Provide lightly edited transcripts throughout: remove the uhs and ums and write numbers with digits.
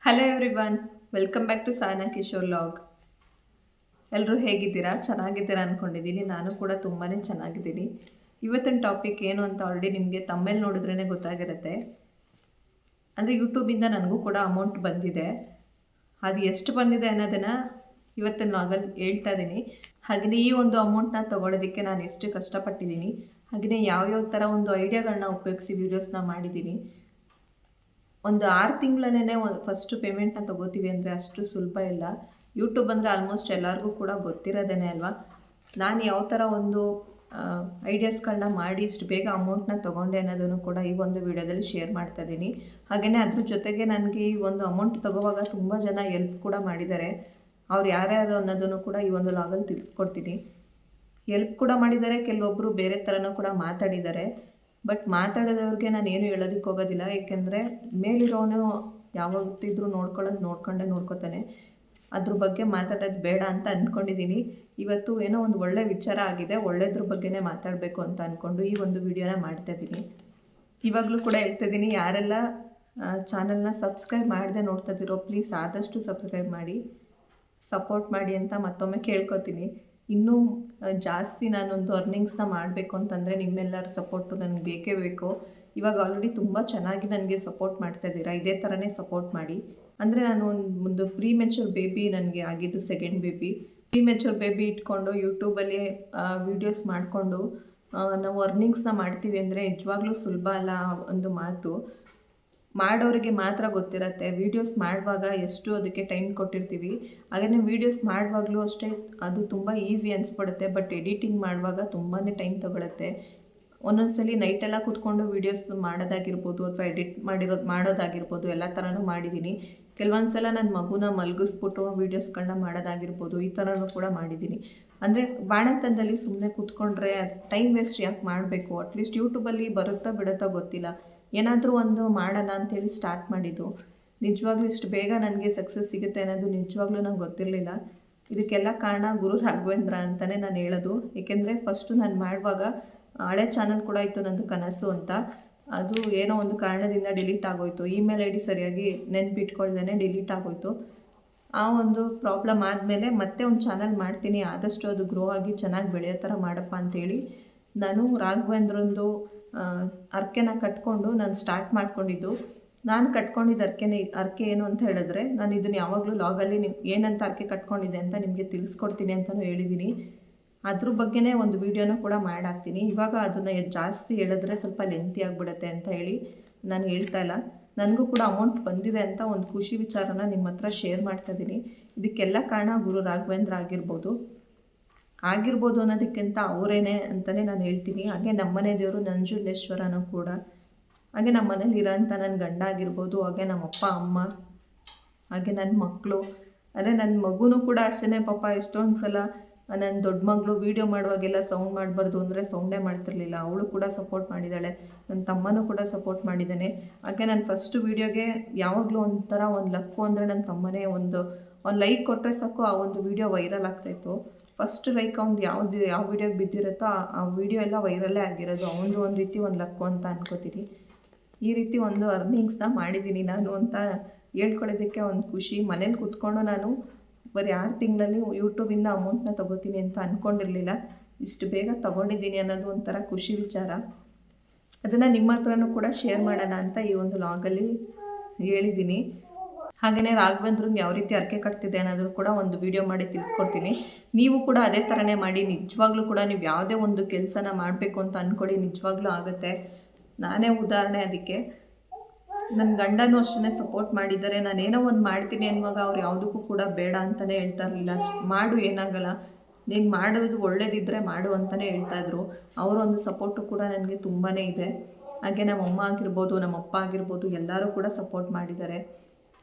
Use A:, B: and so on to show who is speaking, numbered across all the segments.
A: Hello everyone, welcome back to Sana Kishore vlog. ಎಲ್ಲರೂ ಹೇಗಿದ್ದೀರಾ? ಚೆನ್ನಾಗಿದ್ದೀರಾ ಅಂದ್ಕೊಂಡಿದ್ದೀನಿ. ನಾನು ಕೂಡ ತುಂಬಾ ಚೆನ್ನಾಗಿದ್ದೀನಿ. ಇವತ್ತಿನ ಟಾಪಿಕ್ ಏನು ಅಂತ ಆಲ್ರೆಡಿ ನಿಮಗೆ ತಮ್ಮೇಲೆ ನೋಡಿದ್ರೇ ಗೊತ್ತಾಗಿರುತ್ತೆ. ಅಂದರೆ ಯೂಟ್ಯೂಬಿಂದ ನನಗೂ ಕೂಡ ಅಮೌಂಟ್ ಬಂದಿದೆ. ಅದು ಎಷ್ಟು ಬಂದಿದೆ ಅನ್ನೋದನ್ನು ಇವತ್ತಿನ ಲಾಗಲ್ಲಿ ಹೇಳ್ತಾ ಇದ್ದೀನಿ. ಹಾಗೆಯೇ ಈ ಒಂದು ಅಮೌಂಟ್ನ ತೊಗೊಳೋದಕ್ಕೆ ನಾನು ಎಷ್ಟು ಕಷ್ಟಪಟ್ಟಿದ್ದೀನಿ, ಹಾಗೆಯೇ ಯಾವ್ಯಾವ ಥರ ಒಂದು ಐಡಿಯಾಗಳನ್ನ ಉಪಯೋಗಿಸಿ ವೀಡಿಯೋಸ್ನ ಮಾಡಿದ್ದೀನಿ. ಒಂದು 6 ತಿಂಗಳಲ್ಲೇ ಫಸ್ಟ್ ಪೇಮೆಂಟ್ನ ತೊಗೋತೀವಿ ಅಂದರೆ ಅಷ್ಟು ಸುಲಭ ಇಲ್ಲ. ಯೂಟ್ಯೂಬ್ ಅಂದರೆ ಆಲ್ಮೋಸ್ಟ್ ಎಲ್ಲರಿಗೂ ಕೂಡ ಗೊತ್ತಿರೋದೇ ಅಲ್ವಾ. ನಾನು ಯಾವ ಥರ ಒಂದು ಐಡಿಯಾಸ್ಗಳನ್ನ ಮಾಡಿ ಇಷ್ಟು ಬೇಗ ಅಮೌಂಟ್ನ ತೊಗೊಂಡೆ ಅನ್ನೋದನ್ನು ಕೂಡ ಈ ಒಂದು ವಿಡಿಯೋದಲ್ಲಿ ಶೇರ್ ಮಾಡ್ತಾ ಇದ್ದೀನಿ. ಹಾಗೆಯೇ ಅದ್ರ ಜೊತೆಗೆ ನನಗೆ ಈ ಒಂದು ಅಮೌಂಟ್ ತೊಗೋವಾಗ ತುಂಬ ಜನ ಎಲ್ಪ್ ಕೂಡ ಮಾಡಿದ್ದಾರೆ. ಅವ್ರು ಯಾರ್ಯಾರು ಅನ್ನೋದನ್ನು ಕೂಡ ಈ ಒಂದು ಲಾಗಲ್ಲಿ ತಿಳಿಸ್ಕೊಡ್ತೀನಿ. ಎಲ್ಪ್ ಕೂಡ ಮಾಡಿದ್ದಾರೆ, ಕೆಲವೊಬ್ಬರು ಬೇರೆ ಥರನೂ ಕೂಡ ಮಾತಾಡಿದ್ದಾರೆ. ಬಟ್ ಮಾತಾಡೋದವ್ರಿಗೆ ನಾನು ಏನು ಹೇಳೋದಕ್ಕೆ ಹೋಗೋದಿಲ್ಲ, ಏಕೆಂದರೆ ಮೇಲಿರೋನು ಯಾವತ್ತಿದ್ರೂ ನೋಡ್ಕೊಂಡೇ ನೋಡ್ಕೊತಾನೆ. ಅದ್ರ ಬಗ್ಗೆ ಮಾತಾಡೋದು ಬೇಡ ಅಂತ ಅಂದ್ಕೊಂಡಿದ್ದೀನಿ. ಇವತ್ತು ಏನೋ ಒಂದು ಒಳ್ಳೆ ವಿಚಾರ ಆಗಿದೆ, ಒಳ್ಳೆಯದ್ರ ಬಗ್ಗೆನೇ ಮಾತಾಡಬೇಕು ಅಂತ ಅಂದ್ಕೊಂಡು ಈ ಒಂದು ವಿಡಿಯೋನ ಮಾಡ್ತಾಯಿದ್ದೀನಿ. ಇವಾಗಲೂ ಕೂಡ ಹೇಳ್ತಾಯಿದ್ದೀನಿ, ಯಾರೆಲ್ಲ ಚಾನಲ್ನ ಸಬ್ಸ್ಕ್ರೈಬ್ ಮಾಡದೆ ನೋಡ್ತಾಯಿದ್ದೀರೋ ಪ್ಲೀಸ್ ಆದಷ್ಟು ಸಬ್ಸ್ಕ್ರೈಬ್ ಮಾಡಿ, ಸಪೋರ್ಟ್ ಮಾಡಿ ಅಂತ ಮತ್ತೊಮ್ಮೆ ಕೇಳ್ಕೊತೀನಿ. ಇನ್ನೂ ಜಾಸ್ತಿ ನಾನೊಂದು ಅರ್ನಿಂಗ್ಸ್ನ ಮಾಡಬೇಕು ಅಂತಂದರೆ ನಿಮ್ಮೆಲ್ಲರ ಸಪೋರ್ಟು ನನಗೆ ಬೇಕೇ ಬೇಕು. ಇವಾಗ ಆಲ್ರೆಡಿ ತುಂಬ ಚೆನ್ನಾಗಿ ನನಗೆ ಸಪೋರ್ಟ್ ಮಾಡ್ತಾಯಿದ್ದೀರಾ, ಇದೇ ಥರನೇ ಸಪೋರ್ಟ್ ಮಾಡಿ. ಅಂದರೆ ನಾನು ಒಂದು ಪ್ರೀ ಮೆಚೂರ್ ಬೇಬಿ ನನಗೆ ಆಗಿದ್ದು, second baby. Premature baby ಇಟ್ಕೊಂಡು ಯೂಟ್ಯೂಬಲ್ಲಿ ವೀಡಿಯೋಸ್ ಮಾಡಿಕೊಂಡು ನಾವು ಅರ್ನಿಂಗ್ಸ್ನ ಮಾಡ್ತೀವಿ ಅಂದರೆ ನಿಜವಾಗ್ಲೂ ಸುಲಭ ಅಲ್ಲ ಒಂದು ಮಾತು. ಮಾಡೋರಿಗೆ ಮಾತ್ರ ಗೊತ್ತಿರತ್ತೆ. ವೀಡಿಯೋಸ್ ಮಾಡುವಾಗ ಎಷ್ಟು ಅದಕ್ಕೆ ಟೈಮ್ ಕೊಟ್ಟಿರ್ತೀವಿ, ಹಾಗೆಯೇ ವೀಡಿಯೋಸ್ ಮಾಡುವಾಗಲೂ ಅಷ್ಟೇ ಅದು ತುಂಬ ಈಸಿ ಅನಿಸ್ಬಿಡುತ್ತೆ. ಬಟ್ ಎಡಿಟಿಂಗ್ ಮಾಡುವಾಗ ತುಂಬಾ ಟೈಮ್ ತೊಗೊಳುತ್ತೆ. ಒಂದೊಂದು ಸಲ ನೈಟೆಲ್ಲ ಕೂತ್ಕೊಂಡು ವೀಡಿಯೋಸ್ ಮಾಡೋದಾಗಿರ್ಬೋದು, ಅಥವಾ ಎಡಿಟ್ ಮಾಡೋದಾಗಿರ್ಬೋದು, ಎಲ್ಲ ಥರನೂ ಮಾಡಿದ್ದೀನಿ. ಕೆಲವೊಂದು ಸಲ ನನ್ನ ಮಗುನ ಮಲಗಿಸ್ಬಿಟ್ಟು ವೀಡಿಯೋಸ್ಗಳನ್ನ ಮಾಡೋದಾಗಿರ್ಬೋದು, ಈ ಥರನೂ ಕೂಡ ಮಾಡಿದ್ದೀನಿ. ಅಂದರೆ ಬಾಣಂತನದಲ್ಲಿ ಸುಮ್ಮನೆ ಕೂತ್ಕೊಂಡ್ರೆ ಟೈಮ್ ವೇಸ್ಟ್ ಯಾಕೆ ಮಾಡಬೇಕು? ಅಟ್ಲೀಸ್ಟ್ ಯೂಟ್ಯೂಬಲ್ಲಿ ಬರುತ್ತಾ ಬಿಡುತ್ತಾ ಗೊತ್ತಿಲ್ಲ, ಏನಾದರೂ ಒಂದು ಮಾಡೋಣ ಅಂಥೇಳಿ ಸ್ಟಾರ್ಟ್ ಮಾಡಿದ್ದು. ನಿಜವಾಗ್ಲೂ ಇಷ್ಟು ಬೇಗ ನನಗೆ ಸಕ್ಸಸ್ ಸಿಗುತ್ತೆ ಅನ್ನೋದು ನಿಜವಾಗ್ಲೂ ನಂಗೆ ಗೊತ್ತಿರಲಿಲ್ಲ. ಇದಕ್ಕೆಲ್ಲ ಕಾರಣ ಗುರು ರಾಘವೇಂದ್ರ ಅಂತಲೇ ನಾನು ಹೇಳೋದು. ಏಕೆಂದರೆ ಫಸ್ಟು ನಾನು ಮಾಡುವಾಗ ಹಳೆ ಚಾನಲ್ ಕೂಡ ಇತ್ತು ನಂದು, ಕನಸು ಅಂತ. ಅದು ಏನೋ ಒಂದು ಕಾರಣದಿಂದ ಡಿಲೀಟ್ ಆಗೋಯಿತು. ಇಮೇಲ್ ಐ ಡಿ ಸರಿಯಾಗಿ ನೆನ್ಪಿಟ್ಕೊಳ್ದೇ ಡಿಲೀಟ್ ಆಗೋಯಿತು. ಆ ಒಂದು ಪ್ರಾಬ್ಲಮ್ ಆದಮೇಲೆ ಮತ್ತೆ ಒಂದು ಚಾನಲ್ ಮಾಡ್ತೀನಿ, ಆದಷ್ಟು ಅದು ಗ್ರೋ ಆಗಿ ಚೆನ್ನಾಗಿ ಬೆಳೆಯೋ ಥರ ಮಾಡಪ್ಪ ಅಂಥೇಳಿ ನಾನು ರಾಘವೇಂದ್ರಂದು ಅರ್ಕೆನ ಕಟ್ಕೊಂಡು ನಾನು ಸ್ಟಾರ್ಟ್ ಮಾಡ್ಕೊಂಡಿದ್ದು. ನಾನು ಕಟ್ಕೊಂಡಿದ್ದು ಅರ್ಕೆ ಏನು ಅಂತ ಹೇಳಿದ್ರೆ, ನಾನು ಇದನ್ನು ಯಾವಾಗಲೂ ಲಾಗಲ್ಲಿ ಏನಂತ ಅರ್ಕೆ ಕಟ್ಕೊಂಡಿದ್ದೆ ಅಂತ ನಿಮಗೆ ತಿಳಿಸ್ಕೊಡ್ತೀನಿ ಅಂತಲೂ ಹೇಳಿದ್ದೀನಿ. ಅದ್ರ ಬಗ್ಗೆನೇ ಒಂದು ವೀಡಿಯೋನೂ ಕೂಡ ಮಾಡಾಕ್ತೀನಿ. ಇವಾಗ ಅದನ್ನು ಜಾಸ್ತಿ ಹೇಳಿದ್ರೆ ಸ್ವಲ್ಪ ಲೆಂತಿ ಆಗಿಬಿಡುತ್ತೆ ಅಂತ ಹೇಳಿ ನಾನು ಹೇಳ್ತಾ ಇಲ್ಲ. ನನಗೂ ಕೂಡ ಅಮೌಂಟ್ ಬಂದಿದೆ ಅಂತ ಒಂದು ಖುಷಿ ವಿಚಾರನ ನಿಮ್ಮ ಹತ್ರ ಶೇರ್ ಮಾಡ್ತಾಯಿದ್ದೀನಿ. ಇದಕ್ಕೆಲ್ಲ ಕಾರಣ ಗುರು ರಾಘವೇಂದ್ರ ಆಗಿರ್ಬೋದು ಅನ್ನೋದಕ್ಕಿಂತ ಅವರೇನೆ ಅಂತಲೇ ನಾನು ಹೇಳ್ತೀನಿ. ಹಾಗೆ ನಮ್ಮನೆ ದೇವರು ನಂಜುಂಡೇಶ್ವರನೂ ಕೂಡ, ಹಾಗೆ ನಮ್ಮ ಮನೇಲಿ ಇರೋಂಥ ನನ್ನ ಗಂಡ ಆಗಿರ್ಬೋದು, ಹಾಗೆ ನಮ್ಮ ಅಪ್ಪ ಅಮ್ಮ, ಹಾಗೆ ನನ್ನ ಮಕ್ಕಳು. ಅಂದರೆ ನನ್ನ ಮಗುನೂ ಕೂಡ ಅಷ್ಟೇ ಪಾಪ. ಎಷ್ಟೊಂದು ಸಲ ನನ್ನ ದೊಡ್ಡ ಮಗಳು ವೀಡಿಯೋ ಮಾಡುವಾಗೆಲ್ಲ ಸೌಂಡ್ ಮಾಡಬಾರ್ದು ಅಂದರೆ ಸೌಂಡೇ ಮಾಡ್ತಿರ್ಲಿಲ್ಲ, ಅವಳು ಕೂಡ ಸಪೋರ್ಟ್ ಮಾಡಿದ್ದಾಳೆ. ನನ್ನ ತಮ್ಮನೂ ಕೂಡ ಸಪೋರ್ಟ್ ಮಾಡಿದ್ದಾನೆ. ಹಾಗೆ ನಾನು ಫಸ್ಟ್ ವೀಡಿಯೋಗೆ ಯಾವಾಗಲೂ ಒಂಥರ ಒಂದು ಲಕ್ಕು ಅಂದರೆ ನನ್ನ ತಮ್ಮನೇ. ಒಂದು ಲೈಕ್ ಕೊಟ್ಟರೆ ಸಾಕು ಆ ಒಂದು ವೀಡಿಯೋ ವೈರಲ್ ಆಗ್ತಾಯಿತ್ತು. ಫಸ್ಟ್ ಲೈಕ್ ಅವ್ನು ಯಾವ ವೀಡಿಯೋಗೆ ಬಿದ್ದಿರುತ್ತೋ ಆ ವೀಡಿಯೋ ಎಲ್ಲ ವೈರಲ್ಲೇ ಆಗಿರೋದು. ಅವನು ಒಂದು ರೀತಿ ಒಂದು ಲಕ್ಕು ಅಂತ ಅನ್ಕೋತೀನಿ. ಈ ರೀತಿ ಒಂದು ಅರ್ನಿಂಗ್ಸ್ನ ಮಾಡಿದ್ದೀನಿ ನಾನು ಅಂತ ಹೇಳ್ಕೊಳ್ಳೋದಕ್ಕೆ ಒಂದು ಖುಷಿ. ಮನೇಲಿ ಕೂತ್ಕೊಂಡು ನಾನು ಬರೀ 6 ತಿಂಗಳಲ್ಲಿ ಯೂಟ್ಯೂಬಿಂದ ಅಮೌಂಟ್ನ ತೊಗೋತೀನಿ ಅಂತ ಅಂದ್ಕೊಂಡಿರಲಿಲ್ಲ. ಇಷ್ಟು ಬೇಗ ತೊಗೊಂಡಿದ್ದೀನಿ ಅನ್ನೋದು ಒಂಥರ ಖುಷಿ ವಿಚಾರ. ಅದನ್ನು ನಿಮ್ಮ ಹತ್ರನೂ ಕೂಡ ಶೇರ್ ಮಾಡೋಣ ಅಂತ ಈ ಒಂದು ಲಾಗಲ್ಲಿ ಹೇಳಿದ್ದೀನಿ. ಹಾಗೆಯೇ ರಾಘವೇಂದ್ರಂಗೆ ಯಾವ ರೀತಿ ಅರ್ಕೆ ಕಟ್ತಿದೆ ಅನ್ನೋದು ಕೂಡ ಒಂದು ವಿಡಿಯೋ ಮಾಡಿ ತಿಳಿಸ್ಕೊಡ್ತೀನಿ. ನೀವು ಕೂಡ ಅದೇ ಥರನೇ ಮಾಡಿ. ನಿಜವಾಗ್ಲೂ ಕೂಡ ನೀವು ಯಾವುದೇ ಒಂದು ಕೆಲಸನ ಮಾಡಬೇಕು ಅಂತ ಅಂದ್ಕೊಳ್ಳಿ, ನಿಜವಾಗ್ಲೂ ಆಗುತ್ತೆ. ನಾನೇ ಉದಾಹರಣೆ ಅದಕ್ಕೆ. ನನ್ನ ಗಂಡನೂ ಅಷ್ಟೇ ಸಪೋರ್ಟ್ ಮಾಡಿದ್ದಾರೆ. ನಾನೇನೋ ಒಂದು ಮಾಡ್ತೀನಿ ಅನ್ನುವಾಗ ಅವ್ರು ಯಾವುದಕ್ಕೂ ಕೂಡ ಬೇಡ ಅಂತಲೇ ಹೇಳ್ತಾ ಇರಲಿಲ್ಲ. ಮಾಡು, ಏನಾಗಲ್ಲ, ನೀನು ಮಾಡೋದು ಒಳ್ಳೇದಿದ್ದರೆ ಮಾಡು ಅಂತಲೇ ಹೇಳ್ತಾಯಿದ್ರು. ಅವರೊಂದು ಸಪೋರ್ಟು ಕೂಡ ನನಗೆ ತುಂಬಾ ಇದೆ. ಹಾಗೆ ನಮ್ಮ ಅಮ್ಮ ಆಗಿರ್ಬೋದು, ನಮ್ಮ ಅಪ್ಪ ಆಗಿರ್ಬೋದು, ಎಲ್ಲರೂ ಕೂಡ ಸಪೋರ್ಟ್ ಮಾಡಿದ್ದಾರೆ.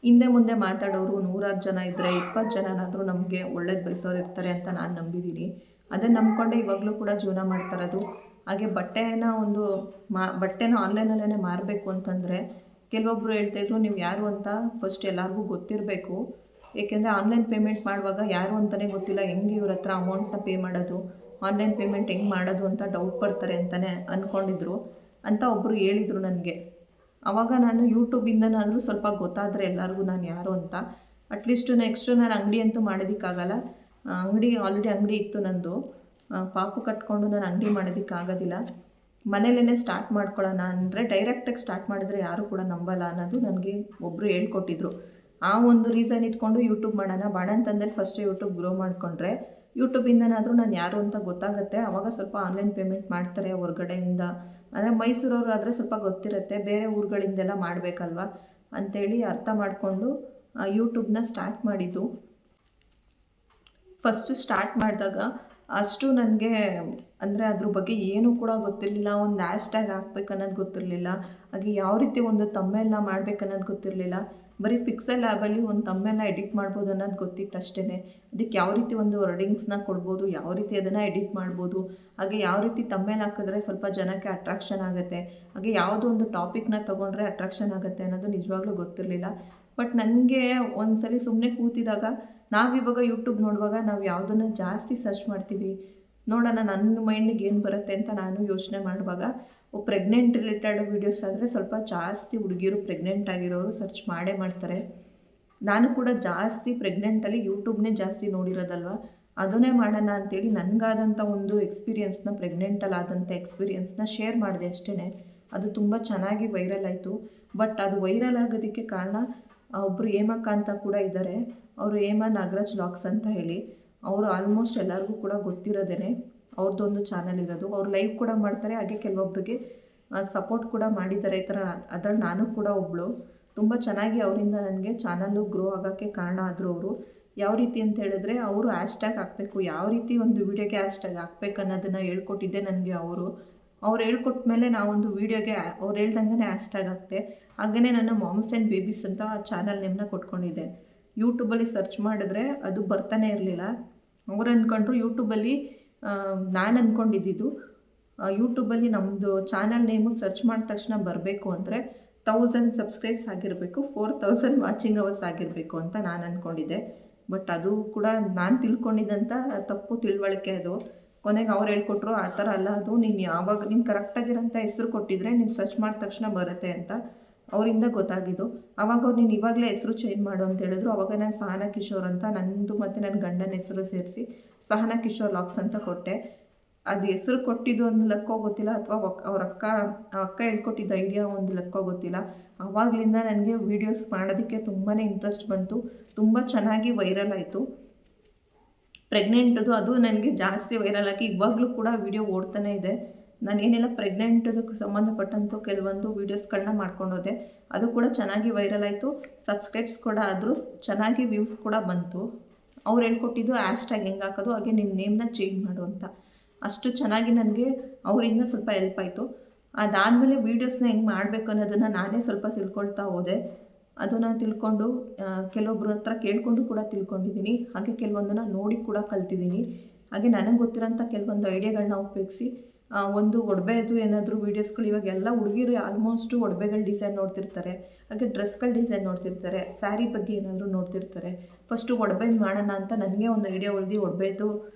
A: ಹಿಂದೆ ಮುಂದೆ ಮಾತಾಡೋರು 100 ಜನ ಇದ್ದರೆ 20 ಜನನಾದರೂ ನಮಗೆ ಒಳ್ಳೇದು ಬಯಸೋರು ಇರ್ತಾರೆ ಅಂತ ನಾನು ನಂಬಿದ್ದೀನಿ. ಅದನ್ನು ನಂಬ್ಕೊಂಡೆ ಇವಾಗಲೂ ಕೂಡ ಜೀವನ ಮಾಡ್ತಾಯಿರೋದು. ಹಾಗೆ ಬಟ್ಟೆನ ಆನ್ಲೈನಲ್ಲೇ ಮಾರಬೇಕು ಅಂತಂದರೆ ಕೆಲವೊಬ್ಬರು ಹೇಳ್ತಾಯಿದ್ರು, ನೀವು ಯಾರು ಅಂತ ಫಸ್ಟ್ ಎಲ್ಲರಿಗೂ ಗೊತ್ತಿರಬೇಕು. ಏಕೆಂದರೆ ಆನ್ಲೈನ್ ಪೇಮೆಂಟ್ ಮಾಡುವಾಗ ಯಾರು ಅಂತಲೇ ಗೊತ್ತಿಲ್ಲ, ಹೆಂಗೆ ಇವ್ರ ಹತ್ರ ಅಮೌಂಟ್ನ ಪೇ ಮಾಡೋದು, ಆನ್ಲೈನ್ ಪೇಮೆಂಟ್ ಹೆಂಗೆ ಮಾಡೋದು ಅಂತ ಡೌಟ್ ಪಡ್ತಾರೆ ಅಂತಲೇ ಅಂದ್ಕೊಂಡಿದ್ರು ಅಂತ ಒಬ್ಬರು ಹೇಳಿದರು ನನಗೆ. ಆವಾಗ ನಾನು ಯೂಟ್ಯೂಬಿಂದನಾದರೂ ಸ್ವಲ್ಪ ಗೊತ್ತಾದರೆ ಎಲ್ಲರಿಗೂ ನಾನು ಯಾರು ಅಂತ. ಅಟ್ಲೀಸ್ಟ್ ನೆಕ್ಸ್ಟು ನಾನು ಅಂಗಡಿ ಅಂತೂ ಮಾಡೋದಕ್ಕಾಗಲ್ಲ. ಆಲ್ರೆಡಿ ಅಂಗಡಿ ಇತ್ತು ನಂದು. ಪಾಪು ಕಟ್ಕೊಂಡು ನಾನು ಅಂಗಡಿ ಮಾಡೋದಕ್ಕಾಗೋದಿಲ್ಲ. ಮನೇಲೇ ಸ್ಟಾರ್ಟ್ ಮಾಡ್ಕೊಳ್ಳೋಣ ಅಂದರೆ ಡೈರೆಕ್ಟಾಗಿ ಸ್ಟಾರ್ಟ್ ಮಾಡಿದ್ರೆ ಯಾರೂ ಕೂಡ ನಂಬಲ್ಲ ಅನ್ನೋದು ನನಗೆ ಒಬ್ಬರು ಹೇಳ್ಕೊಟ್ಟಿದ್ರು. ಆ ಒಂದು ರೀಸನ್ ಇಟ್ಕೊಂಡು ಯೂಟ್ಯೂಬ್ ಮಾಡೋಣ ಬೇಡ ಅಂತಂದರೆ ಫಸ್ಟ್ ಯೂಟ್ಯೂಬ್ ಗ್ರೋ ಮಾಡಿಕೊಂಡ್ರೆ ಯೂಟ್ಯೂಬಿಂದನಾದರೂ ನಾನು ಯಾರು ಅಂತ ಗೊತ್ತಾಗುತ್ತೆ. ಆವಾಗ ಸ್ವಲ್ಪ ಆನ್ಲೈನ್ ಪೇಮೆಂಟ್ ಮಾಡ್ತಾರೆ ಹೊರಗಡೆಯಿಂದ. ಅಂದರೆ ಮೈಸೂರವ್ರು ಆದರೆ ಸ್ವಲ್ಪ ಗೊತ್ತಿರುತ್ತೆ, ಬೇರೆ ಊರುಗಳಿಂದೆಲ್ಲ ಮಾಡಬೇಕಲ್ವ ಅಂಥೇಳಿ ಅರ್ಥ ಮಾಡಿಕೊಂಡು ಯೂಟ್ಯೂಬ್ನ ಸ್ಟಾರ್ಟ್ ಮಾಡಿದ್ದು. ಫಸ್ಟು ಸ್ಟಾರ್ಟ್ ಮಾಡಿದಾಗ ಅಷ್ಟು ನನಗೆ ಅಂದರೆ ಅದ್ರ ಬಗ್ಗೆ ಏನೂ ಕೂಡ ಗೊತ್ತಿರಲಿಲ್ಲ. ಒಂದು ಹ್ಯಾಶ್ಟ್ಯಾಗ್ ಹಾಕ್ಬೇಕು ಅನ್ನೋದು ಗೊತ್ತಿರಲಿಲ್ಲ. ಹಾಗೆ ಯಾವ ರೀತಿ ಒಂದು ತಮ್ಮೇಲ್ನ ಮಾಡ್ಬೇಕು ಅನ್ನೋದು ಗೊತ್ತಿರಲಿಲ್ಲ. ಬರೀ ಪಿಕ್ಸೆಲ್ ಆ್ಯಪಲ್ಲಿ ಒಂದು ತಮ್ಮೇಲ್ನ ಎಡಿಟ್ ಮಾಡ್ಬೋದು ಅನ್ನೋದು ಗೊತ್ತಿತ್ತು ಅಷ್ಟೇ. ಅದಕ್ಕೆ ಯಾವ ರೀತಿ ಒಂದು ವರ್ಡಿಂಗ್ಸ್ನ ಕೊಡ್ಬೋದು, ಯಾವ ರೀತಿ ಅದನ್ನು ಎಡಿಟ್ ಮಾಡ್ಬೋದು, ಹಾಗೆ ಯಾವ ರೀತಿ ತಮ್ಮೇಲ್ ಹಾಕಿದ್ರೆ ಸ್ವಲ್ಪ ಜನಕ್ಕೆ ಅಟ್ರಾಕ್ಷನ್ ಆಗುತ್ತೆ, ಹಾಗೆ ಯಾವುದೋ ಒಂದು ಟಾಪಿಕ್ನ ತೊಗೊಂಡ್ರೆ ಅಟ್ರಾಕ್ಷನ್ ಆಗುತ್ತೆ ಅನ್ನೋದು ನಿಜವಾಗ್ಲೂ ಗೊತ್ತಿರಲಿಲ್ಲ. ಬಟ್ ನನಗೆ ಒಂದು ಸರಿ ಸುಮ್ಮನೆ ಕೂತಿದಾಗ ನಾವಿವಾಗ ಯೂಟ್ಯೂಬ್ ನೋಡುವಾಗ ನಾವು ಯಾವುದನ್ನು ಜಾಸ್ತಿ ಸರ್ಚ್ ಮಾಡ್ತೀವಿ, ನೋಡೋಣ ನನ್ನ ಮೈಂಡಿಗೆ ಏನು ಬರುತ್ತೆ ಅಂತ ನಾನು ಯೋಚನೆ ಮಾಡುವಾಗ ಪ್ರೆಗ್ನೆಂಟ್ ರಿಲೇಟೆಡ್ ವೀಡಿಯೋಸ್ ಆದರೆ ಸ್ವಲ್ಪ ಜಾಸ್ತಿ ಹುಡುಗಿರು ಪ್ರೆಗ್ನೆಂಟ್ ಆಗಿರೋರು ಸರ್ಚ್ ಮಾಡೇ ಮಾಡ್ತಾರೆ. ನಾನು ಕೂಡ ಜಾಸ್ತಿ ಪ್ರೆಗ್ನೆಂಟಲ್ಲಿ ಯೂಟ್ಯೂಬ್ನೇ ಜಾಸ್ತಿ ನೋಡಿರೋದಲ್ವ, ಅದನ್ನೇ ಮಾಡೋಣ ಅಂಥೇಳಿ ನನಗಾದಂಥ ಒಂದು ಎಕ್ಸ್ಪೀರಿಯೆನ್ಸ್ನ ಪ್ರೆಗ್ನೆಂಟಲ್ಲಿ ಆದಂಥ ಎಕ್ಸ್ಪೀರಿಯೆನ್ಸ್ನ ಶೇರ್ ಮಾಡಿದೆ ಅಷ್ಟೇ. ಅದು ತುಂಬ ಚೆನ್ನಾಗಿ ವೈರಲ್ ಆಯಿತು. ಬಟ್ ಅದು ವೈರಲ್ ಆಗೋದಕ್ಕೆ ಕಾರಣ ಒಬ್ಬರು ಹೇಮಕ್ಕ ಅಂತ ಕೂಡ ಇದ್ದಾರೆ. ಅವರು ಹೇಮಾ ನಾಗರಾಜ್ ವ್ಲಾಗ್ಸ್ ಅಂತ ಹೇಳಿ, ಅವರು ಆಲ್ಮೋಸ್ಟ್ ಎಲ್ಲರಿಗೂ ಕೂಡ ಗೊತ್ತಿರೋದೇ. ಅವ್ರದ್ದೊಂದು ಚಾನಲ್ ಇರೋದು, ಅವ್ರು ಲೈವ್ ಕೂಡ ಮಾಡ್ತಾರೆ, ಹಾಗೆ ಕೆಲವೊಬ್ಬರಿಗೆ ಸಪೋರ್ಟ್ ಕೂಡ ಮಾಡಿದ್ದಾರೆ. ಈ ಥರ ಅದರಲ್ಲಿ ನಾನು ಕೂಡ ಒಬ್ಬಳು. ತುಂಬ ಚೆನ್ನಾಗಿ ಅವರಿಂದ ನನಗೆ ಚಾನಲ್ಲು ಗ್ರೋ ಆಗೋಕ್ಕೆ ಕಾರಣ ಆದರು ಅವರು. ಯಾವ ರೀತಿ ಅಂತ ಹೇಳಿದ್ರೆ, ಅವರು ಹ್ಯಾಶ್ಟ್ಯಾಗ್ ಹಾಕಬೇಕು, ಯಾವ ರೀತಿ ಒಂದು ವೀಡಿಯೋಗೆ ಹ್ಯಾಶ್ಟ್ಯಾಗ್ ಹಾಕ್ಬೇಕು ಅನ್ನೋದನ್ನು ಹೇಳ್ಕೊಟ್ಟಿದ್ದೆ ನನಗೆ ಅವರು. ಅವ್ರು ಹೇಳ್ಕೊಟ್ಟ ಮೇಲೆ ನಾವೊಂದು ವೀಡಿಯೋಗೆ ಅವ್ರು ಹೇಳ್ದಂಗೆ ಹ್ಯಾಶ್ಟ್ಯಾಗ್ ಹಾಕ್ತೆ. ಹಾಗೆಯೇ ನಾನು ಮಾಮ್ಸ್ ಆ್ಯಂಡ್ ಬೇಬೀಸ್ ಅಂತ ಚಾನಲ್ ನೇಮ್ನ ಕೊಟ್ಕೊಂಡಿದ್ದೆ. ಯೂಟ್ಯೂಬಲ್ಲಿ ಸರ್ಚ್ ಮಾಡಿದ್ರೆ ಅದು ಬರ್ತಾನೆ ಇರಲಿಲ್ಲ. ಅವ್ರು ಅಂದ್ಕೊಂಡ್ರು ಯೂಟ್ಯೂಬಲ್ಲಿ ನಾನು ಅಂದ್ಕೊಂಡಿದ್ದು ಯೂಟ್ಯೂಬಲ್ಲಿ ನಮ್ಮದು ಚಾನಲ್ ನೇಮು ಸರ್ಚ್ ಮಾಡಿದ ತಕ್ಷಣ ಬರಬೇಕು ಅಂದರೆ 1000 ಸಬ್ಸ್ಕ್ರೈಬ್ಸ್ ಆಗಿರಬೇಕು, 4000 ವಾಚಿಂಗ್ ಅವರ್ಸ್ ಆಗಿರಬೇಕು ಅಂತ ನಾನು ಅಂದ್ಕೊಂಡಿದ್ದೆ. ಬಟ್ ಅದು ಕೂಡ ನಾನು ತಿಳ್ಕೊಂಡಿದ್ದಂಥ ತಪ್ಪು ತಿಳುವಳಿಕೆ ಅದು. ಕೊನೆಗೆ ಅವ್ರು ಹೇಳ್ಕೊಟ್ರು ಆ ಥರ ಅಲ್ಲ, ಅದು ನೀನು ಯಾವಾಗ ನೀನು ಕರೆಕ್ಟಾಗಿರೋಂಥ ಹೆಸರು ಕೊಟ್ಟಿದ್ರೆ ನೀನು ಸರ್ಚ್ ಮಾಡಿದ ತಕ್ಷಣ ಬರುತ್ತೆ ಅಂತ ಅವರಿಂದ ಗೊತ್ತಾಗಿದ್ದು. ಆವಾಗ ಅವ್ರು ನೀನು ಇವಾಗಲೇ ಹೆಸರು ಚೇಂಜ್ ಮಾಡು ಅಂತ ಹೇಳಿದ್ರು. ಆವಾಗ ನಾನು ಸಹನಾ ಕಿಶೋರ್ ಅಂತ ನಂದು ಮತ್ತು ನನ್ನ ಗಂಡನ ಹೆಸರು ಸೇರಿಸಿ ಸಹನಾ ಕಿಶೋರ್ ವ್ಲಾಗ್ಸ್ ಅಂತ ಕೊಟ್ಟೆ. ಅದು ಹೆಸರು ಕೊಟ್ಟಿದ್ದು ಒಂದು ಲೆಕ್ಕೋ ಗೊತ್ತಿಲ್ಲ, ಅಥವಾ ಅವ್ರ ಅಕ್ಕ ಹೇಳ್ಕೊಟ್ಟಿದ್ದ ಐಡಿಯಾ ಒಂದು ಲೆಕ್ಕೋ ಗೊತ್ತಿಲ್ಲ. ಆವಾಗಲಿಂದ ನನಗೆ ವೀಡಿಯೋಸ್ ಮಾಡೋದಕ್ಕೆ ತುಂಬಾ ಇಂಟ್ರೆಸ್ಟ್ ಬಂತು. ತುಂಬ ಚೆನ್ನಾಗಿ ವೈರಲ್ ಆಯಿತು. ಪ್ರೆಗ್ನೆಂಟದು ಅದು ನನಗೆ ಜಾಸ್ತಿ ವೈರಲ್ ಆಗಿ ಇವಾಗಲೂ ಕೂಡ ವೀಡಿಯೋ ಓಡ್ತಾನೆ ಇದೆ. ನಾನೇನೆಲ್ಲ ಪ್ರೆಗ್ನೆಂಟದಕ್ಕೆ ಸಂಬಂಧಪಟ್ಟಂಥ ಕೆಲವೊಂದು ವೀಡಿಯೋಸ್ಗಳನ್ನ ಮಾಡ್ಕೊಂಡೋದೆ. ಅದು ಕೂಡ ಚೆನ್ನಾಗಿ ವೈರಲ್ ಆಯಿತು. ಸಬ್ಸ್ಕ್ರೈಬ್ಸ್ ಕೂಡ ಆದರೂ, ಚೆನ್ನಾಗಿ ವ್ಯೂಸ್ ಕೂಡ ಬಂತು. ಅವ್ರು ಹೇಳ್ಕೊಟ್ಟಿದ್ದು ಹ್ಯಾಶ್ಟ್ಯಾಗ್ ಹೆಂಗೆ ಹಾಕೋದು, ಹಾಗೆ ನಿಮ್ಮ ನೇಮ್ನ ಚೇಂಜ್ ಮಾಡು ಅಂತ. ಅಷ್ಟು ಚೆನ್ನಾಗಿ ನನಗೆ ಅವರಿಂದ ಸ್ವಲ್ಪ ಹೆಲ್ಪ್ ಆಯಿತು. ಅದಾದಮೇಲೆ ವೀಡಿಯೋಸ್ನ ಹೆಂಗೆ ಮಾಡಬೇಕು ಅನ್ನೋದನ್ನು ನಾನೇ ಸ್ವಲ್ಪ ತಿಳ್ಕೊಳ್ತಾ ಹೋದೆ. ಅದನ್ನು ತಿಳ್ಕೊಂಡು ಕೆಲವೊಬ್ಬರ ಹತ್ರ ಕೇಳಿಕೊಂಡು ಕೂಡ ತಿಳ್ಕೊಂಡಿದ್ದೀನಿ. ಹಾಗೆ ಕೆಲವೊಂದನ್ನು ನೋಡಿ ಕೂಡ ಕಲ್ತಿದ್ದೀನಿ. ಹಾಗೆ ನನಗೆ ಗೊತ್ತಿರೋಂಥ ಕೆಲವೊಂದು ಐಡಿಯಾಗಳನ್ನ ಉಪಯೋಗಿಸಿ ಒಂದು ಒಡವೆದು ಏನಾದರೂ ವೀಡಿಯೋಸ್ಗಳು, ಇವಾಗ ಎಲ್ಲ ಹುಡುಗಿರು ಆಲ್ಮೋಸ್ಟು ಒಡವೆಗಳ ಡಿಸೈನ್ ನೋಡ್ತಿರ್ತಾರೆ, ಹಾಗೆ ಡ್ರೆಸ್ಗಳ ಡಿಸೈನ್ ನೋಡ್ತಿರ್ತಾರೆ, ಸ್ಯಾರಿ ಬಗ್ಗೆ ಏನಾದರೂ ನೋಡ್ತಿರ್ತಾರೆ. ಫಸ್ಟು ಒಡವೆದು ಮಾಡೋಣ ಅಂತ ನನಗೆ ಒಂದು ಐಡಿಯಾ ಉಳಿದು ಒಡವೆದು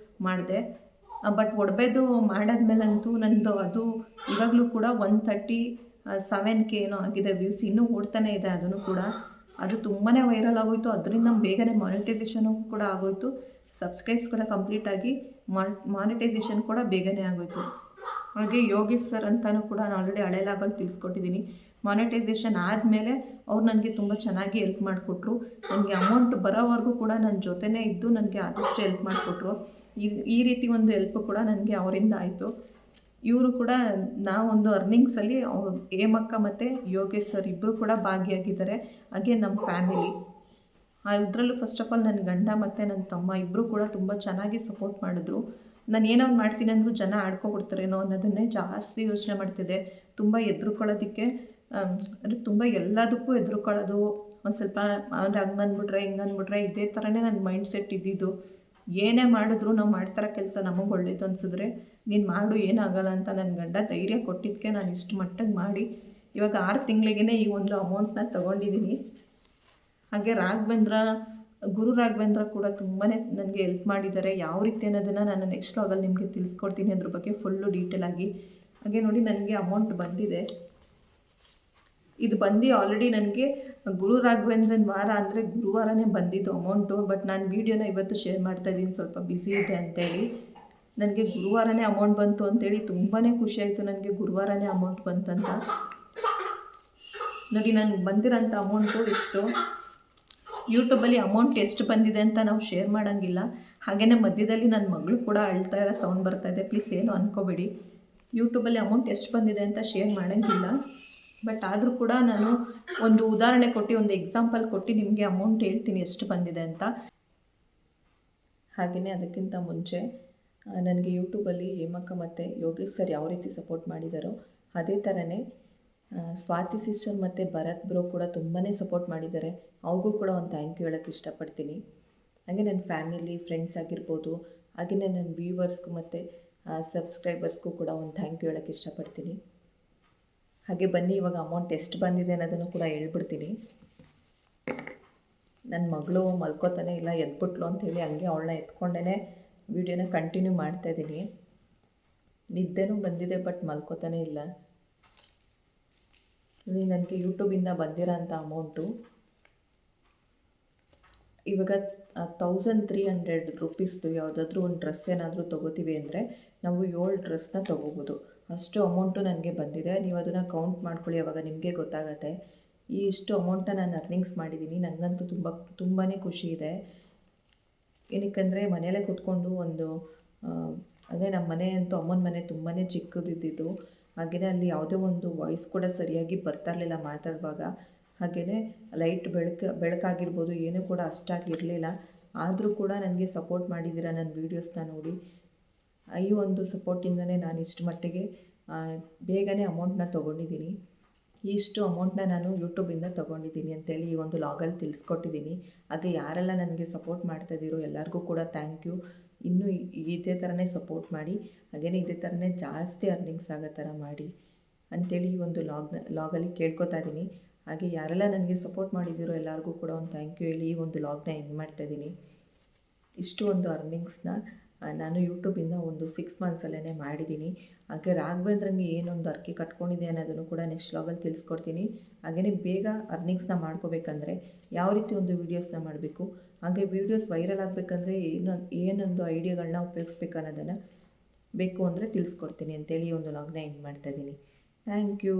A: ಮಾಡಿದೆ. ಬಟ್ ಒಡವೆದು ಮಾಡಾದ್ಮೇಲಂತೂ ನಂದು ಅದು ಇವಾಗಲೂ ಕೂಡ 137K ಏನೋ ಆಗಿದೆ ವ್ಯೂಸ್, ಇನ್ನೂ ಓಡ್ತಾನೆ ಇದೆ ಅದನ್ನು ಕೂಡ. ಅದು ತುಂಬಾ ವೈರಲ್ ಆಗೋಯಿತು. ಅದರಿಂದ ಬೇಗನೆ ಮಾನಿಟೈಸೇಷನು ಕೂಡ ಆಗೋಯಿತು. ಸಬ್ಸ್ಕ್ರೈಬ್ಸ್ ಕೂಡ ಕಂಪ್ಲೀಟಾಗಿ ಮಾನಿಟೈಸೇಷನ್ ಕೂಡ ಬೇಗನೆ ಆಗೋಯಿತು. ಹಾಗೆ ಯೋಗೇಶ್ ಸರ್ ಅಂತಲೂ ಕೂಡ ನಾನು ಆಲ್ರೆಡಿ ಹಳೆಯಲಾಗಲ್ಲಿ ತಿಳಿಸ್ಕೊಟ್ಟಿದ್ದೀನಿ. ಮಾನಿಟೈಸೇಷನ್ ಆದಮೇಲೆ ಅವ್ರು ನನಗೆ ತುಂಬ ಚೆನ್ನಾಗಿ ಹೆಲ್ಪ್ ಮಾಡಿಕೊಟ್ರು. ನನಗೆ ಅಮೌಂಟ್ ಬರೋವರೆಗೂ ಕೂಡ ನನ್ನ ಜೊತೆನೇ ಇದ್ದು ನನಗೆ ಆದಷ್ಟು ಹೆಲ್ಪ್ ಮಾಡಿಕೊಟ್ರು. ಈ ರೀತಿ ಒಂದು ಹೆಲ್ಪ್ ಕೂಡ ನನಗೆ ಅವರಿಂದ ಆಯಿತು. ಇವರು ಕೂಡ ನಾವೊಂದು ಅರ್ನಿಂಗ್ಸಲ್ಲಿ ಹೇಮಕ್ಕ ಮತ್ತು ಯೋಗೇಶ್ ಸರ್ ಇಬ್ಬರು ಕೂಡ ಭಾಗಿಯಾಗಿದ್ದಾರೆ. ಹಾಗೆ ನಮ್ಮ ಫ್ಯಾಮಿಲಿ, ಅದರಲ್ಲೂ ಫಸ್ಟ್ ಆಫ್ ಆಲ್ ನನ್ನ ಗಂಡ ಮತ್ತು ನನ್ನ ತಮ್ಮ ಇಬ್ಬರು ಕೂಡ ತುಂಬ ಚೆನ್ನಾಗಿ ಸಪೋರ್ಟ್ ಮಾಡಿದ್ರು. ನಾನು ಏನೋ ಮಾಡ್ತೀನಿ ಅಂದರೂ ಜನ ಆಡ್ಕೊಬಿಡ್ತಾರೇನೋ ಅನ್ನೋದನ್ನೇ ಜಾಸ್ತಿ ಯೋಚನೆ ಮಾಡ್ತಿದ್ದೆ. ತುಂಬ ಹೆದ್ರುಕೊಳ್ಳೋದಕ್ಕೆ ಅಂದರೆ ತುಂಬ ಎಲ್ಲದಕ್ಕೂ ಹೆದ್ರುಕೊಳ್ಳೋದು, ಒಂದು ಸ್ವಲ್ಪ ಅಂದರೆ ಹಂಗೆ ಅಂದ್ಬಿಟ್ರೆ ಹಿಂಗೆ ಅಂದ್ಬಿಟ್ರೆ ಇದೇ ಥರನೇ ನನ್ನ ಮೈಂಡ್ ಸೆಟ್ ಇದ್ದಿದ್ದು. ಏನೇ ಮಾಡಿದ್ರು ನಾವು ಮಾಡ್ತಾರೋ ಕೆಲಸ ನಮಗೆ ಒಳ್ಳೇದು ಅನಿಸಿದ್ರೆ ನೀನು ಮಾಡು, ಏನಾಗಲ್ಲ ಅಂತ ನನ್ನ ಗಂಡ ಧೈರ್ಯ ಕೊಟ್ಟಿದ್ದಕ್ಕೆ ನಾನು ಇಷ್ಟು ಮಟ್ಟಿಗೆ ಮಾಡಿ ಇವಾಗ 6 ತಿಂಗಳಿಗೇ ಈ ಒಂದು ಅಮೌಂಟ್ನ ತೊಗೊಂಡಿದ್ದೀನಿ. ಹಾಗೆ ಗುರು ರಾಘವೇಂದ್ರ ಕೂಡ ತುಂಬಾ ನನಗೆ ಹೆಲ್ಪ್ ಮಾಡಿದ್ದಾರೆ. ಯಾವ ರೀತಿ ಅನ್ನೋದನ್ನು ನಾನು ನೆಕ್ಸ್ಟ್ ವ್ಲಾಗಲ್ಲಿ ನಿಮಗೆ ತಿಳಿಸ್ಕೊಡ್ತೀನಿ, ಅದ್ರ ಬಗ್ಗೆ ಫುಲ್ಲು ಡೀಟೇಲಾಗಿ. ಹಾಗೆ ನೋಡಿ ನನಗೆ ಅಮೌಂಟ್ ಬಂದಿದೆ. ಇದು ಬಂದು ಆಲ್ರೆಡಿ ನನಗೆ ಗುರು ರಾಘವೇಂದ್ರನ್ ವಾರ ಅಂದರೆ ಗುರುವಾರನೇ ಬಂದಿದ್ದು ಅಮೌಂಟು. ಬಟ್ ನಾನು ವೀಡಿಯೋನ ಇವತ್ತು ಶೇರ್ ಮಾಡ್ತಾಯಿದ್ದೀನಿ, ಸ್ವಲ್ಪ ಬ್ಯುಸಿ ಇದೆ ಅಂತೇಳಿ. ನನಗೆ ಗುರುವಾರನೇ ಅಮೌಂಟ್ ಬಂತು ಅಂತೇಳಿ ತುಂಬಾ ಖುಷಿಯಾಯಿತು. ನನಗೆ ಗುರುವಾರನೇ ಅಮೌಂಟ್ ಬಂತಂತ ನೋಡಿ. ನನಗೆ ಬಂದಿರೋಂಥ ಅಮೌಂಟು ಎಷ್ಟು, ಯೂಟ್ಯೂಬಲ್ಲಿ ಅಮೌಂಟ್ ಎಷ್ಟು ಬಂದಿದೆ ಅಂತ ನಾವು ಶೇರ್ ಮಾಡೋಂಗಿಲ್ಲ. ಹಾಗೆಯೇ ಮಧ್ಯದಲ್ಲಿ ನನ್ನ ಮಗಳು ಕೂಡ ಅಳ್ತಾ ಇರೋ ಸೌಂಡ್ ಬರ್ತಾಯಿದೆ, ಪ್ಲೀಸ್ ಏನು ಅಂದ್ಕೋಬೇಡಿ. ಯೂಟ್ಯೂಬಲ್ಲಿ ಅಮೌಂಟ್ ಎಷ್ಟು ಬಂದಿದೆ ಅಂತ ಶೇರ್ ಮಾಡೋಂಗಿಲ್ಲ. ಬಟ್ ಆದರೂ ಕೂಡ ನಾನು ಒಂದು ಉದಾಹರಣೆ ಕೊಟ್ಟು, ಒಂದು ಎಕ್ಸಾಂಪಲ್ ಕೊಟ್ಟು ನಿಮಗೆ ಅಮೌಂಟ್ ಹೇಳ್ತೀನಿ ಎಷ್ಟು ಬಂದಿದೆ ಅಂತ. ಹಾಗೆಯೇ ಅದಕ್ಕಿಂತ ಮುಂಚೆ ನನಗೆ ಯೂಟ್ಯೂಬಲ್ಲಿ ಹೇಮಕ್ಕ ಮತ್ತು ಯೋಗೇಶ್ ಸರ್ ಯಾವ ರೀತಿ ಸಪೋರ್ಟ್ ಮಾಡಿದಾರೋ ಅದೇ ಥರನೇ ಸ್ವಾತಿ ಸಿಸ್ಟರ್ ಮತ್ತು ಭರತ್ ಬ್ರೋ ಕೂಡ ತುಂಬಾ ಸಪೋರ್ಟ್ ಮಾಡಿದ್ದಾರೆ. ಅವ್ರಿಗೂ ಕೂಡ ಒಂದು ಥ್ಯಾಂಕ್ ಯು ಹೇಳೋಕ್ಕೆ ಇಷ್ಟಪಡ್ತೀನಿ. ಹಾಗೆ ನನ್ನ ಫ್ಯಾಮಿಲಿ ಫ್ರೆಂಡ್ಸ್ ಆಗಿರ್ಬೋದು, ಹಾಗೆಯೇ ನನ್ನ ವ್ಯೂವರ್ಸ್ಗೂ ಮತ್ತು ಸಬ್ಸ್ಕ್ರೈಬರ್ಸ್ಗೂ ಕೂಡ ಒಂದು ಥ್ಯಾಂಕ್ ಯು ಹೇಳೋಕ್ಕೆ ಇಷ್ಟಪಡ್ತೀನಿ. ಹಾಗೆ ಬನ್ನಿ ಇವಾಗ ಅಮೌಂಟ್ ಎಷ್ಟು ಬಂದಿದೆ ಅನ್ನೋದನ್ನು ಕೂಡ ಹೇಳ್ಬಿಡ್ತೀನಿ. ನನ್ನ ಮಗಳು ಮಲ್ಕೋತಾನೆ ಇಲ್ಲ, ಎದ್ಬಿಟ್ಲು ಅಂಥೇಳಿ ಹಂಗೆ ಅವಳನ್ನ ಎತ್ಕೊಂಡೇ ವೀಡಿಯೋನ ಕಂಟಿನ್ಯೂ ಮಾಡ್ತಾಯಿದ್ದೀನಿ. ನಿದ್ದೆನೂ ಬಂದಿದೆ, ಬಟ್ ಮಲ್ಕೋತಾನೆ ಇಲ್ಲ. ನನಗೆ ಯೂಟ್ಯೂಬಿಂದ ಬಂದಿರೋಂಥ ಅಮೌಂಟು ಇವಾಗ 1300 ರುಪೀಸ್ದು ಯಾವುದಾದ್ರೂ ಒಂದು ಡ್ರೆಸ್ ಏನಾದರೂ ತೊಗೋತೀವಿ ಅಂದರೆ ನಾವು 7 ಡ್ರೆಸ್ನ ತೊಗೋಬೋದು. ಅಷ್ಟು ಅಮೌಂಟು ನನಗೆ ಬಂದಿದೆ. ನೀವು ಅದನ್ನು ಕೌಂಟ್ ಮಾಡ್ಕೊಳ್ಳಿ, ಅವಾಗ ನಿಮಗೆ ಗೊತ್ತಾಗತ್ತೆ. ಇಷ್ಟು ಅಮೌಂಟನ್ನ ನಾನು ಅರ್ನಿಂಗ್ಸ್ ಮಾಡಿದ್ದೀನಿ. ನನಗಂತೂ ತುಂಬಾ ಖುಷಿ ಇದೆ. ಏನಕ್ಕೆಂದರೆ ಮನೆಯಲ್ಲೇ ಕೂತ್ಕೊಂಡು ಒಂದು ಅದೇ ನಮ್ಮ ಮನೆ ಅಂತೂ ಅಮ್ಮನ ಮನೆ ತುಂಬಾ ಚಿಕ್ಕದಿದ್ದಿದ್ದು. ಹಾಗೆಯೇ ಅಲ್ಲಿ ಯಾವುದೇ ಒಂದು ವಾಯ್ಸ್ ಕೂಡ ಸರಿಯಾಗಿ ಬರ್ತಾ ಇರಲಿಲ್ಲ ಮಾತಾಡುವಾಗ. ಹಾಗೆಯೇ ಲೈಟ್ ಬೆಳಕಾಗಿರ್ಬೋದು ಏನೂ ಕೂಡ ಅಷ್ಟಾಗಿ ಇರಲಿಲ್ಲ. ಆದರೂ ಕೂಡ ನನಗೆ ಸಪೋರ್ಟ್ ಮಾಡಿದ್ದೀರ ನನ್ನ ವೀಡಿಯೋಸ್ನ ನೋಡಿ. ಈ ಒಂದು ಸಪೋರ್ಟಿಂದನೇ ನಾನು ಇಷ್ಟು ಮಟ್ಟಿಗೆ ಬೇಗನೆ ಅಮೌಂಟನ್ನ ತೊಗೊಂಡಿದ್ದೀನಿ. ಇಷ್ಟು ಅಮೌಂಟನ್ನ ನಾನು ಯೂಟ್ಯೂಬಿಂದ ತೊಗೊಂಡಿದ್ದೀನಿ ಅಂತೇಳಿ ಈ ಒಂದು ಲಾಗಲ್ಲಿ ತಿಳಿಸ್ಕೊಟ್ಟಿದ್ದೀನಿ. ಹಾಗೆ ಯಾರೆಲ್ಲ ನನಗೆ ಸಪೋರ್ಟ್ ಮಾಡ್ತಾಯಿದ್ದೀರೋ ಎಲ್ಲರಿಗೂ ಕೂಡ ಥ್ಯಾಂಕ್ ಯು. ಇನ್ನೂ ಇದೇ ಥರನೇ ಸಪೋರ್ಟ್ ಮಾಡಿ, ಹಾಗೆಯೇ ಇದೇ ಥರನೇ ಜಾಸ್ತಿ ಅರ್ನಿಂಗ್ಸ್ ಆಗೋ ಥರ ಮಾಡಿ ಅಂಥೇಳಿ ಈ ಒಂದು ಲಾಗಲ್ಲಿ ಕೇಳ್ಕೊತಾ ಇದ್ದೀನಿ. ಹಾಗೆ ಯಾರೆಲ್ಲ ನನಗೆ ಸಪೋರ್ಟ್ ಮಾಡಿದ್ದೀರೋ ಎಲ್ಲರಿಗೂ ಕೂಡ ಒಂದು ಥ್ಯಾಂಕ್ ಯು ಹೇಳಿ ಈ ಒಂದು ಲಾಗ್ನ ಎಂಡ್ ಮಾಡ್ತಾಯಿದ್ದೀನಿ. ಇಷ್ಟು ಒಂದು ಅರ್ನಿಂಗ್ಸ್ನ ನಾನು ಯೂಟ್ಯೂಬಿಂದ ಒಂದು 6 ಮಂತ್ಸಲ್ಲೇ ಮಾಡಿದ್ದೀನಿ. ಹಾಗೆ ರಾಘವೇಂದ್ರಂಗೆ ಏನೊಂದು ಅರ್ಕೆ ಕಟ್ಕೊಂಡಿದೆ ಅನ್ನೋದನ್ನು ಕೂಡ ನೆಕ್ಸ್ಟ್ ಲಾಗಲ್ಲಿ ತಿಳಿಸ್ಕೊಡ್ತೀನಿ. ಹಾಗೆಯೇ ಬೇಗ ಅರ್ನಿಂಗ್ಸ್ನ ಮಾಡ್ಕೋಬೇಕಂದ್ರೆ ಯಾವ ರೀತಿ ಒಂದು ವೀಡಿಯೋಸ್ನ ಮಾಡಬೇಕು, ಹಾಗೆ ವೀಡಿಯೋಸ್ ವೈರಲ್ ಆಗಬೇಕಂದ್ರೆ ಏನೊಂದು ಐಡಿಯಾಗಳನ್ನ ಉಪಯೋಗಿಸ್ಬೇಕು ಅನ್ನೋದನ್ನು ಬೇಕು ಅಂದರೆ ತಿಳಿಸ್ಕೊಡ್ತೀನಿ ಅಂತೇಳಿ ಈ ಒಂದು ಲಾಗ್ನ ಎಂಡ್ ಮಾಡ್ತಾಯಿದ್ದೀನಿ. Thank you.